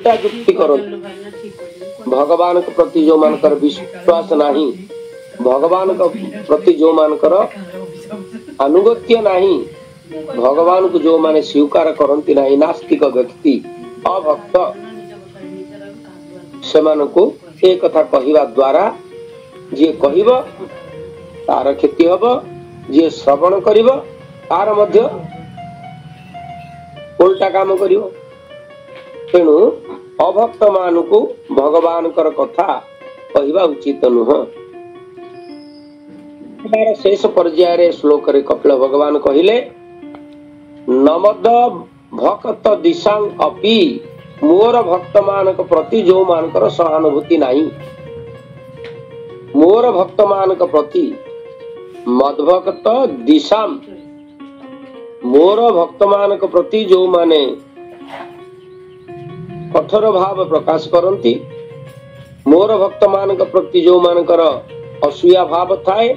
उल्टा जुक्ति करती। भगवान के प्रति जो मानकर विश्वास नहीं, भगवान के प्रति जो मानकर अनुगत्य नहीं, भगवान को जो माने स्वीकार करती नहीं, नास्तिक व्यक्ति अभक्त सेमानकु ए कथा कहिबा द्वारा जे कहिब तार क्षति हब, जे श्रवण करिब तार मध्य उल्टा काम करिब। तेणु अभक्त मानकु भगवान कर कथा कहिबा उचित नुह। शेष पर्याय श्लोक रे कपिल भगवान कहिले नमद भक्त दिशांग अपि मोर भक्त मानक प्रति जो मानकर सहानुभूति नहीं, मोर भक्त मानक प्रति मद्भक्त दिशाम, मोर भक्त मानक प्रति जो माने कठोर भाव प्रकाश करती, मोर भक्त मानक प्रति जो मानकर असूया भाव थाए,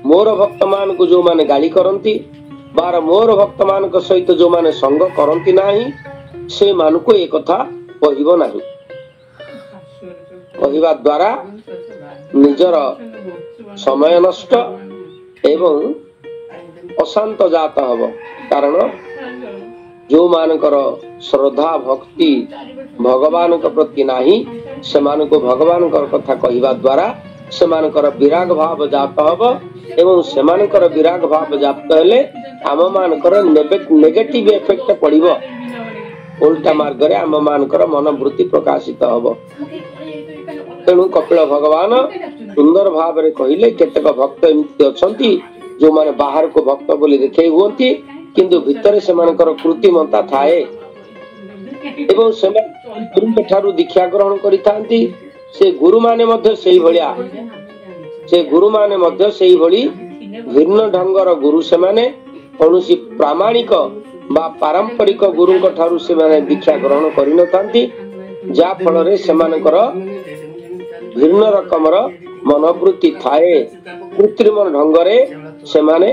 मोर भक्त मान को जो माने गाली करती, बार मोर भक्त मानक सहित जो माने संग करती नहीं, से मान को एक कथा कहिबो नहीं। कहिबा द्वारा निजर समय नष्ट एवं अशांत जात हब। कारण जो मानकर श्रद्धा भक्ति भगवान के प्रति नहीं, से मान को भगवान कथा कहिबा द्वारा से मानकर विराग भाव जात हब एवं से मानकर विराग भाव जात हेले आम मानकर नेगेटिव इफेक्ट पड़िबो, उल्टा मार्ग रे आम मानकर मनोवृत्ति प्रकाशित हब। तेणु कपिल भगवान सुंदर भाव रे कहिले केतक भक्त एमती अछंती जो माने बाहर को भक्त बोली देखे हुंती, किंतु भितर से मानकर कृत्रिमता थाए एवं से गुरु ठारू दीक्षा ग्रहण करिथांती। से गुरु माने मध्य सेही भलिया, से गुरु माने मध्य सेही भली भिन्न ढंगर गुरु से माने कौनसी प्रामाणिक बा पारंपरिक गुरु को ठारू से माने दीक्षा ग्रहण करि न थांती, जा फल रे से मानकर भिन्न रकमर मनोवृत्ति थाए, कृत्रिम ढंगरे से माने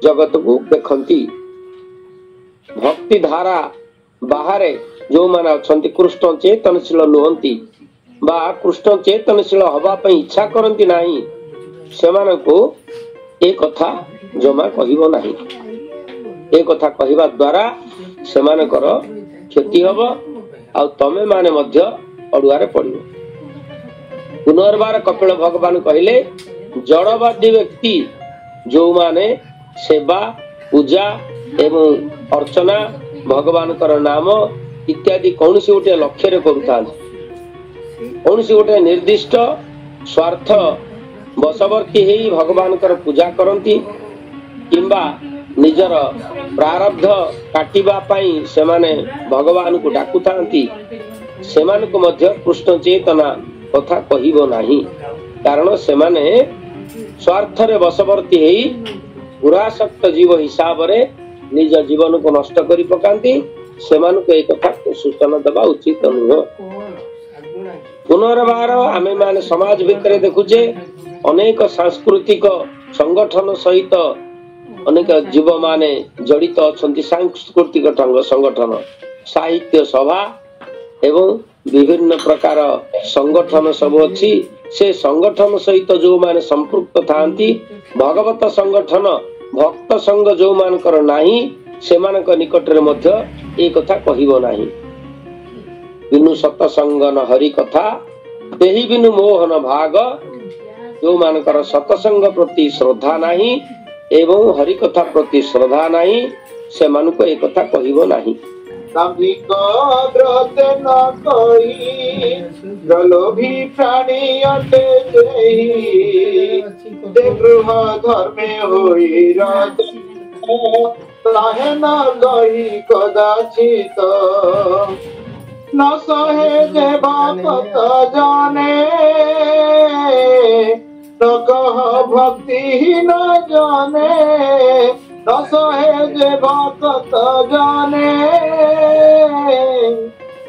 जगत को देखंती। भक्ति धारा बाहरे जो माने अछंती कृष्ण चेतनशील नुहंती बा कृष्ण चेतनशील हवा पई इच्छा करंती नाही, सेमानकु ए कथा जमा कहिबो नाही। ए कथा कहिबा द्वारा सेमानकर क्षति हब आ तमे माने मध्य अडुआरे पड़िबो। पुनर्बार कपिल भगवान कहिले जड़वादी व्यक्ति जो माने सेवा पूजा एवं अर्चना भगवान कर नाम इत्यादि कौन सी गोटे लक्ष्य रे करूता, कौन सी गोटे निर्दिष्ट स्वार्थ बशवर्ती हेई भगवान कर पूजा करती किंबा निजर प्रारब्ध काटिबा पाई सेमाने भगवान को डाकुथांती, सेमान को मध्य कृष्ण चेतना कथा कहिबो नाही। कारण सेमाने स्वार्थ रे बशवर्ती हेई पुरासक्त जीव हिसाब रे निज जीवन को नष्ट करि पकांती, सेमान को एक कथा सूचना देबा उचित नुह। पुनर्बार आमे माने समाज भितर देखुचे अनेक सांस्कृतिक संगठन सहित अनेक जीव माने जड़ित अछंती। सांस्कृतिक संगठन साहित्य सभा एवं विभिन्न प्रकार संगठन सब अच्छी, से संगठन सहित जो माने संपृक्त थांती, भगवत संगठन भक्त संग जो मानकर नाही, सेमानक निकट रे मध्य ए कथा कहिबो नाही। बिनु सतसंग न हरि कथा देहि बिनु मोहन भाग, जो मानकर सतसंग प्रति श्रद्धा नाही एवं हरि कथा प्रति श्रद्धा नाही, सेमानक ए कथा कहिबो नाही। नामिक व्रत न कही गलोभी प्राणी अटे जेहि, ते गृह धर्मे होई रत ताहे न गही कदाचित, न सहे जे भक्त जाने न कह भक्ति न जाने, न सहे जे भक्त जाने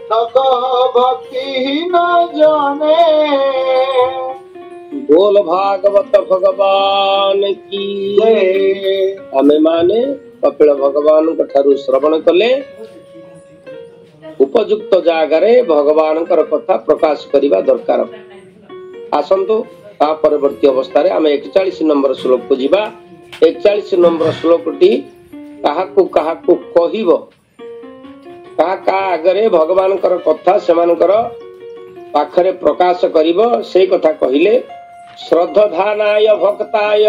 न कह भक्ति न जाने। बोल भागवत भगवान की जय। हमें माने कपिल भगवान ठारू श्रवण कले उपयुक्त जगार भगवान कथा प्रकाश करने दरकार। आसतु ता परवर्ती अवस्था आम 41 नंबर श्लोक को जीवा। 41 नंबर श्लोक टी काहाकु काहाकु कहिबो, का आगरे भगवान कथा सेमानकर पाखरे प्रकाश करिबो से कथा कहिले। श्रद्धानाय भक्ताय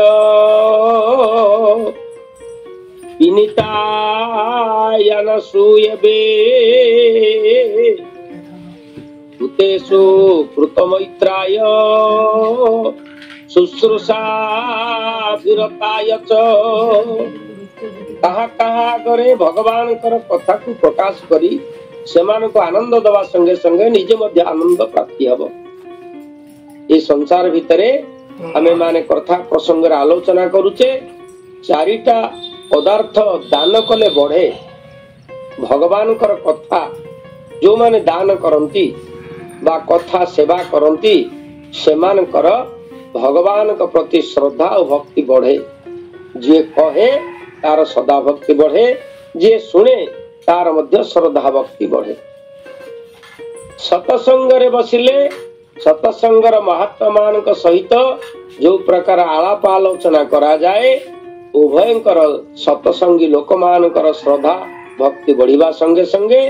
विनीताय नसूयबे भूतेषु कृतमैत्राय शुश्रूषा विरताय च। कहा करे भगवान कथा को प्रकाश करी सेमान को आनंद दवा संगे संगे निजे मध्य आनंद प्राप्ति हब। ये संसार भितरे आमे माने कथा प्रसंग आलोचना करुचे। चारिटा पदार्थ दान कले बढ़े। भगवान कथा जो माने दान करंती बा कथा सेवा करंती सेमानकर भगवान के प्रति श्रद्धा और भक्ति बढ़े। जे कहे तार सदा भक्ति बढ़े, जे सुने तार मध्य श्रद्धा भक्ति बढ़े। सतसंग रे बसिले सतसंगर महात्मा मान सहित जो प्रकार आलाप आलोचना करा जाए उभयंकर सतसंगी लोक मानकर श्रद्धा भक्ति बढ़िबा संगे संगे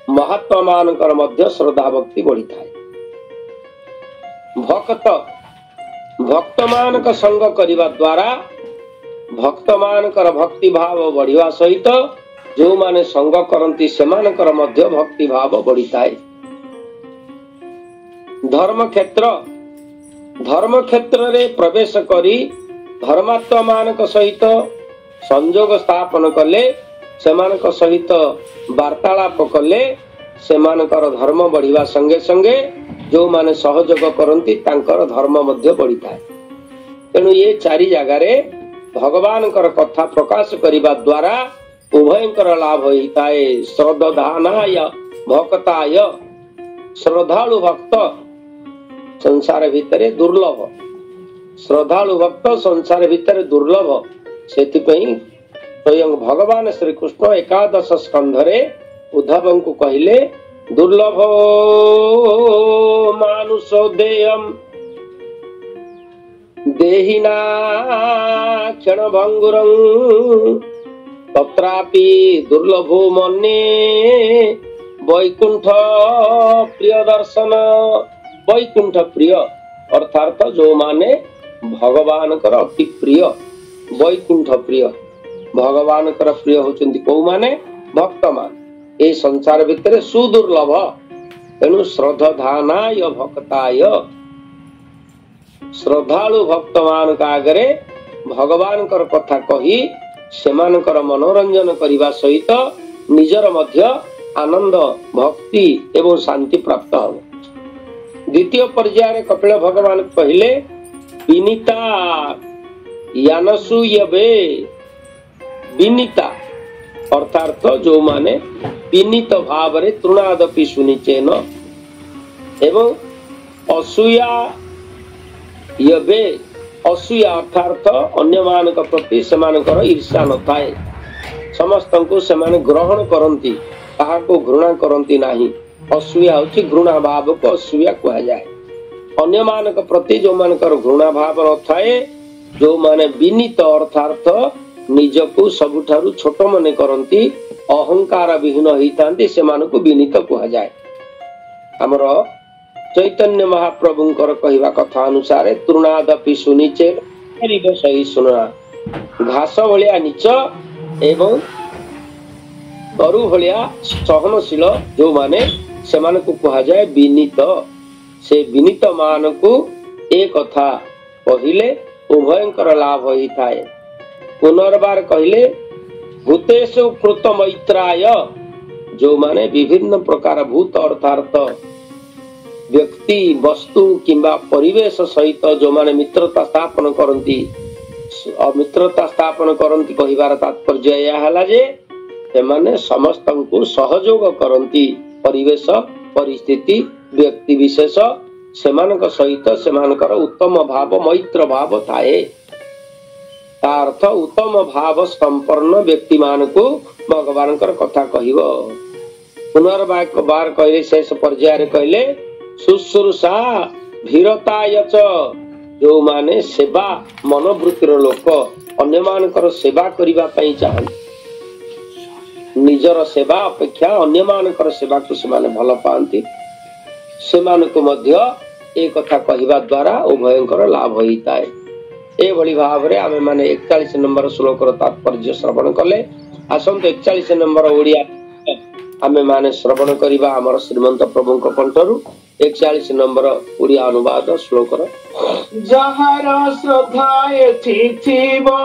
महात्मा मानकर मध्य श्रद्धा भक्ति बढ़ी थाए। भक्त मानक संग करिबा द्वारा भक्त मानकर भक्ति भाव बढ़िबा सहित जो माने संग करंती सेमानकर मध्य भक्ति भाव बढ़ी थाए। धर्म क्षेत्र रे प्रवेश करी धर्मात्मा मानक सहित संयोग स्थापन कले सेमानक सहित वार्तालाप कले सेमानकर धर्म बढ़िबा संगे संगे जो माने सहयोग करंती तांकर धर्म मध्य बढ़ी थाए। तेणु ये चारि जगारे भगवान कथा प्रकाश करिबा द्वारा उभयंकर लाभ होइताए। श्रद्धानाय भक्ताय श्रद्धालु भक्त संसार भितरे दुर्लभ। श्रद्धालु भक्त संसार भितरे दुर्लभ। सेतिपई स्वयं भगवान श्री कृष्ण 11 स्कंधरे उद्धव को कहिले दुर्लभो मानुषो देयम देहिना क्षण भंगुरं तत्रापि दुर्लभो मन्ये वैकुंठ प्रिय दर्शन। वैकुंठ प्रिय अर्थात जो माने भगवान कर अति प्रिय वैकुंठ प्रिय भगवान कर प्रिय होचंती को माने भक्त मान ए संसार भितर सुदुर्लभ। तेणु श्रद्धानाय भक्ताय श्रद्धालु भक्त मान का आगरे भगवान कर कथा कही सेमानकर मनोरंजन करिबा सहित निजर मध्य आनंद भक्ति एवं शांति प्राप्त हो। द्वितीय पर्याय कपिल भगवान कहले विनीता यानसूयबे। विनीता अर्थात जो माने विनीत भाव रे तृणादपि सुनिचेन एवं असूया यबे। असूया अर्थात अन्य मानक प्रति सेमानकर ईर्ष्या न थाए। समस्तंको सेमाने ग्रहण करंती काहाको घृणा करंती नाही। असूया होची घृणा भाव को असूया कहा जाए। अन्य मानक प्रति जो मानकर घृणा भाव न थाए जो माने विनीत अर्थात निजको सबुठारु छोट मने करंती अहंकार विहीन होइतांती सेमानकु विनीत कहा जाए। हमर चैतन्य महाप्रभुंकर कहिबा कथा अनुसार तृणादपि सुनिचे रिब सही सुना। घास भलिया नीच एवं तरु भलिया सहनशील जो माने सेमानकु कहा जाए विनीत। से विनीत मानकु एक कथा कहिले उभयंकर लाभ होइताए। पुनर्बार कहले भूतेषु कृत मैत्राय जो माने विभिन्न प्रकार भूत अर्थात व्यक्ति वस्तु किंबा परिवेश सहित जो माने मित्रता स्थापन करंती मित्रता स्थापन करंती कहिबार तात्पर्य या हला जे एमाने समस्तंकु सहयोग करंती। परिवेश परिस्थिति व्यक्ति विशेष सेमानक सहित सेमानकर उत्तम भाव मैत्र भाव थाए। अर्थ उत्तम भाव संपन्न व्यक्ति मान को भगवान कथा कहब। पुनर्बार कहले शेष पर्याय कहले शुश्रूषा भीरतायच जो माने सेवा मनोवृत्तिर लोक अन्य मानकर सेवा करिबा पई चाहନ୍ତି निजर सेवा अपेक्षा अन्य मानकर सेवा को सेमाने भल पाती सेमानकु मध्य ए कथा कहिबा द्वारा उभयंकर लाभ होइता है। एभली भाव रे आमे माने 41 नंबर श्लोक रो तात्पर्य श्रवण कले आसंत 41 नंबर ओडिया आमे माने श्रवण करिबा हमर श्रीमंत प्रभु को कंठरु 41 नंबर ओडिया अनुवाद श्लोक रो जहार श्रद्धाए थिथिबा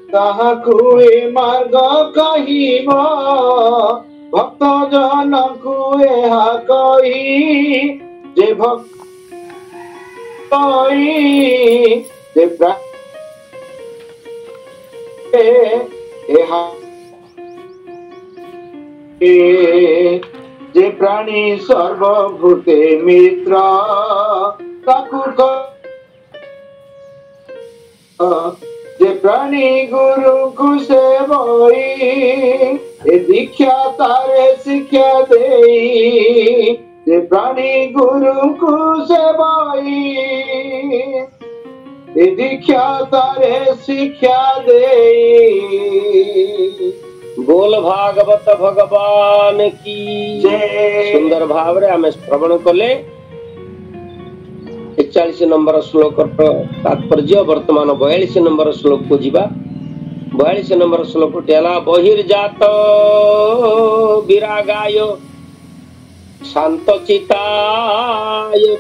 ताहा कुए मार्ग कहिबा भक्त जन कुए हा कहि जे भक्त कहि जे जे प्राणी सर्वभूते मित्र ताकु जे प्राणी गुरु को सेवई ए दीक्षा तारे शिक्षा देई जे प्राणी गुरु को सेवई ए दीक्षा तारे शिक्षा देई। बोल भागवत भगवान की जय। सुंदर भाव रे हमें श्रवण कले 41 नंबर श्लोक तात्पर्य वर्तमान 42 नंबर श्लोक को जीवा 42 नंबर श्लोक टेला बहिर्जात विरागाय शांतचिताय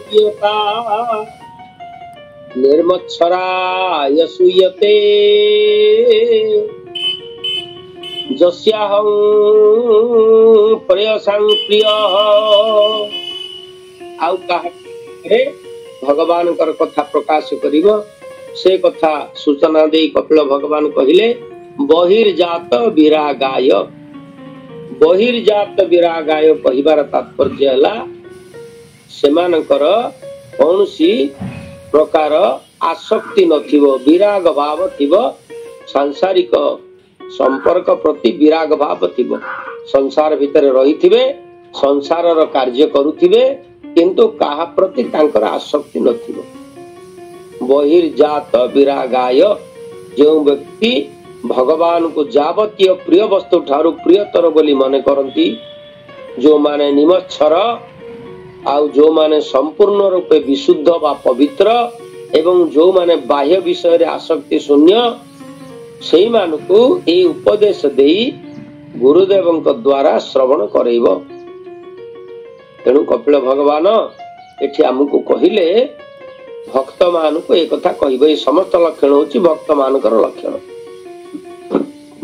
प्रियता निर्मत्सराय सूयते जस्याहं प्रेयसां प्रियः आउ कहा भगवान कर कथा प्रकाश करिवो से कथा सूचना दे कपिल भगवान कहिले बहिर्जात विरागाय कहिबार तात्पर्य हला सेमानकर कौनसी प्रकार आसक्ति नथिबो विराग भाव थिबो सांसारिक संपर्क प्रति विराग भाव थिबो संसार भितर रहिथिबे संसार रो कार्य करुथिबे किंतु काहा प्रति तांकर आसक्ति नथिबो। बहिर्जात विरागाय जो व्यक्ति भगवान को जावतीय प्रिय वस्तु ठारू प्रियतर बोली माने करंती जो माने निमच्छर आउ जो माने संपूर्ण रूपे विशुद्ध वा पवित्र एवं जो माने बाह्य विषय रे आसक्ति शून्य सेही मानकु ए उपदेश देई गुरुदेवଙ୍କ द्वारा श्रवण करैबो। तेणु कपिल भगवान एठी हमकु कहिले भक्त मानकु एक कथा कहबे समस्त लक्षण होची भक्त मानकर लक्षण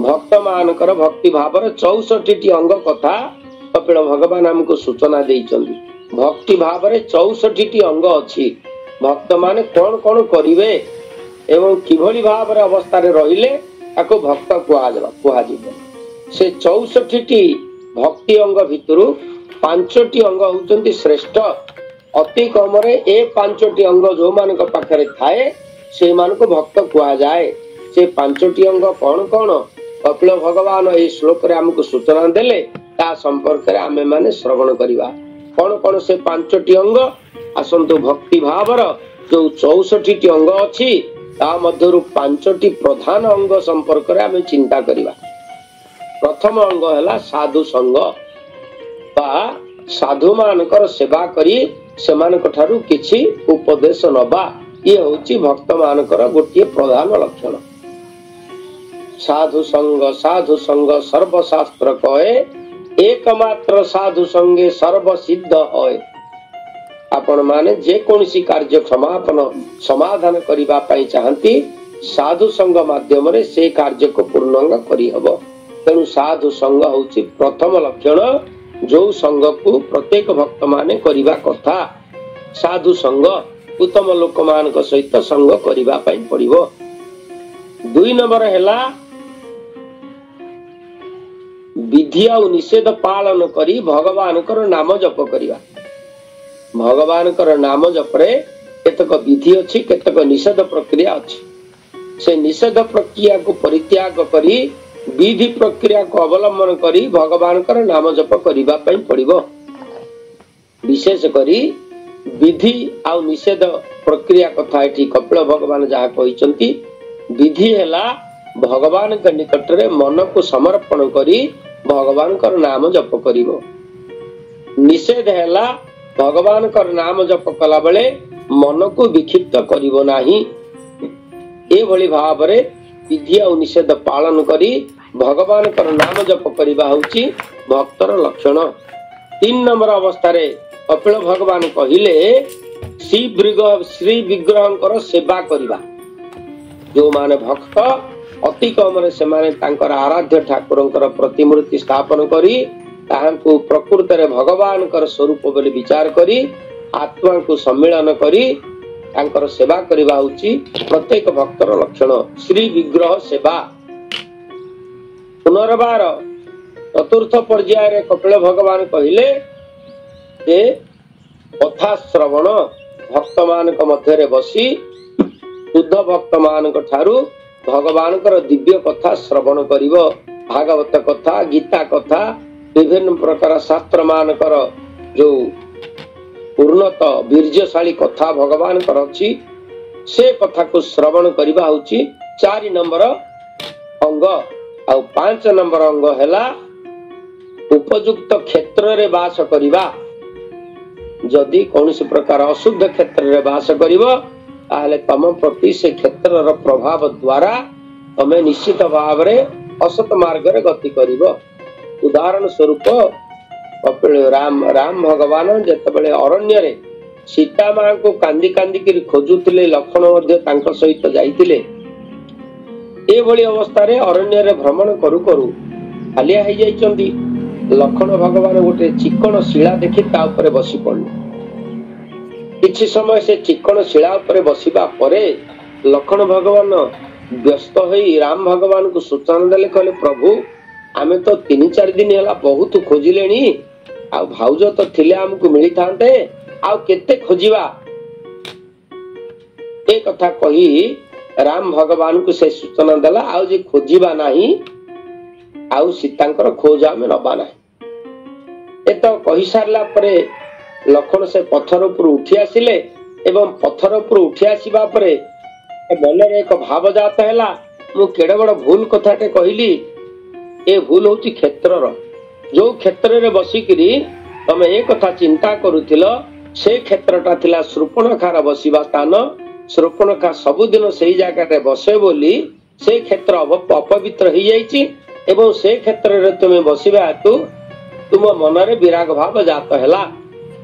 भक्त मानकर भक्ति भावर 64 टी अंग कथा कपिल भगवान हमकु सूचना देइचंदी। भक्ति भावर 64 टी अंग अछि भक्त माने कोन कोन करिवे एवं किभली भाव रे अवस्था रे रहिले ताको भक्त कुहाजिबो। से 64 टी भक्ति अंग भितरु 5टी अंग होचंती श्रेष्ठ अति कम रे ए 5टी अंग जो मान को पाखरे थाए से मान को भक्त कुआ जाए। से 5टी अंग कौन कौन कपिल भगवान ए श्लोक रे हमको सूचना देले ता संपर्क रे आमे माने श्रवण करिवा। कौन कौन से 5टी अंग आसंतु भक्ति भावर जो 64 टी अंग अछि ता मध्यरु 5टी प्रधान अंग संपर्क रे आमे चिंता करिवा। प्रथम अंग हला साधु संग साधु मानकर सेवा करी सेमानक ठारू किछि उपदेश नबा ये होची भक्त मानकर गोटे प्रधान लक्षण। साधु संग सर्वशास्त्र कहे एकमात्र साधु संगे सर्व सिद्ध होय। आपण माने जे कोनसी कार्य समाधान करिबा पई चाहंती साधु संग माध्यम रे से कार्य को पूर्णांग करि हबो। तेणु साधु संग होची प्रथम लक्षण जो संग को प्रत्येक भक्त माने करिबा कथा। साधु संग उत्तम लोक मान को सहित संग करिबा पई पड़िबो। 2 नंबर हैला विधि और निषेध पालन करी भगवान कर नाम जप करिबा। भगवान कर नाम जप रे केतक विधि अछि केतक निषेध प्रक्रिया अछि। से निषेध प्रक्रिया को परित्याग करी विधि प्रक्रिया को अवलंबन करी भगवान नाम जप करबा पई पड़िबो। विशेष करी विधि आ निषेध प्रक्रिया कथा एठी कपिल भगवान जहा कहिसंती। विधि हैला भगवान के निकट रे मन को समर्पण करी भगवान कर नाम जप करिबो। निषेध हैला भगवान कर नाम जप कला बेले मन को विक्षिप्त करिबो नाही। ए भली भाव रे विधि आ निषेध पालन करी भगवान कर नाम जप करिबा होची भक्तर लक्षण। 3 नंबर अवस्था रे कपिल भगवान कहिले श्री विग्रह सेवा करिबा। जो माने भक्त अति कम से माने तांकर आराध्य ठाकुरंकर प्रतिमूर्ति स्थापन करी ताहांकु प्रकृत रे भगवान कर स्वरूप बोली विचार करी आत्मा को सम्मिलन करी तांकर सेवा करिबा होची प्रत्येक भक्तर लक्षण। श्री विग्रह सेवा। पुनर्बार चतुर्थ पर्याय रे कपिल भगवान कहिले जे कथा श्रवण भक्त मानक मध्य रे बसी शुद्ध भक्त मानक ठारू भगवान कर दिव्य कथा श्रवण करिवो। भागवत कथा गीता कथा विभिन्न प्रकार शास्त्र मानकर जो पूर्णत वीर्यशाली कथा भगवान कर अछि से कथा को श्रवण करिबा होची 4 नंबर अंग। आ 5 नंबर अंग हैला उपयुक्त क्षेत्र रे वास करिबा। जदि कौनसी प्रकार अशुद्ध क्षेत्र रे वास करिवो ताहले तम प्रति से क्षेत्र रो प्रभाव द्वारा तमे निश्चित भाव रे असत मार्ग रे गति करिवो। उदाहरण स्वरूप कपिल राम भगवान जेतेबेले अरण्य रे सीता मां को कांदी कांदी कर खोजुतिले लक्ष्मण मध्ये तांको सहित जाइतिले। ए भली अवस्था रे अरण्य रे भ्रमण करू करू हालिया हो जाइचंदी। लक्ष्मण भगवान गोटे चिकण शिला देखि ता ऊपर बसी पड़ले। किछि समय से चिकण शिला ऊपर बसिबा परे लक्ष्मण भगवान व्यस्त होई राम भगवान को सूचना देले कहले प्रभु आमे तो 3-4 दिन हैला बहुत खोजिलेनी आ भाउज तो थिले हमकु मिली थांते आ केते खोजिबा। ए कथा कही राम भगवान को से सूचना देला आ जे खोजिबा नाही आ सीतांकर खोज आमे नबा नाही। ए तो कहि सारला परे लक्ष्मण से पत्थर ऊपर उठी आसिले एवं पत्थर ऊपर उठी आसीबा परे मन रे एक भाव जात हैला मु केडे बड़ भूल कथाटे कहली। ए भूल होची क्षेत्रर। जो क्षेत्र रे बसिकरी तमे एक कथा चिंता करूथिलो से क्षेत्रटा थिला शूर्पणखार बसिबा स्थान। शूर्पणखा सबुदिन सेही जागा रे बसे बोली से क्षेत्र अपवित्र ही जाईची एवं से क्षेत्र रे तुमे बसिबा हेतु तुम मन रे विराग भाव जात हैला।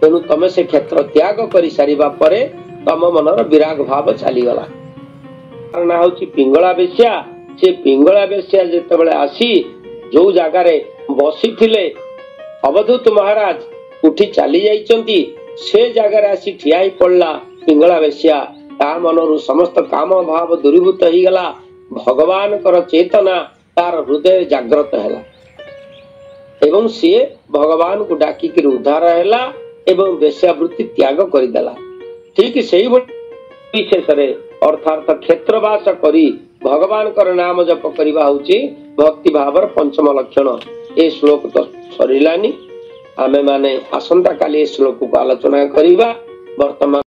तेणु तमे से क्षेत्र त्याग करि सारिबा परे तम मनर विराग भाव चली गला। कारण होची पिंगला बेश्या। से पिंगला बेश्या जेतेबेले आसी जो जगार बसी थिले अवधूत महाराज उठी चली जाइचंती से जगार आसी ठिया ही पड़ला पिंगला बेश्या। ता मनरु समस्त काम भाव दूरीभूत ही गला। भगवान कर चेतना तार हृदय जागृत हैला एवं सी भगवान को डाकी कर उद्धार हैला एवं वेश्यावृत्ति त्याग करदेला। ठीक से विशेष अर्थात क्षेत्रवास करी भगवान कर नाम जप करवा होची भक्ति भावर पंचम लक्षण। ए श्लोक तो सरिलानी आमे माने आसंता काली श्लोक को आलोचना करिबा। वर्तमान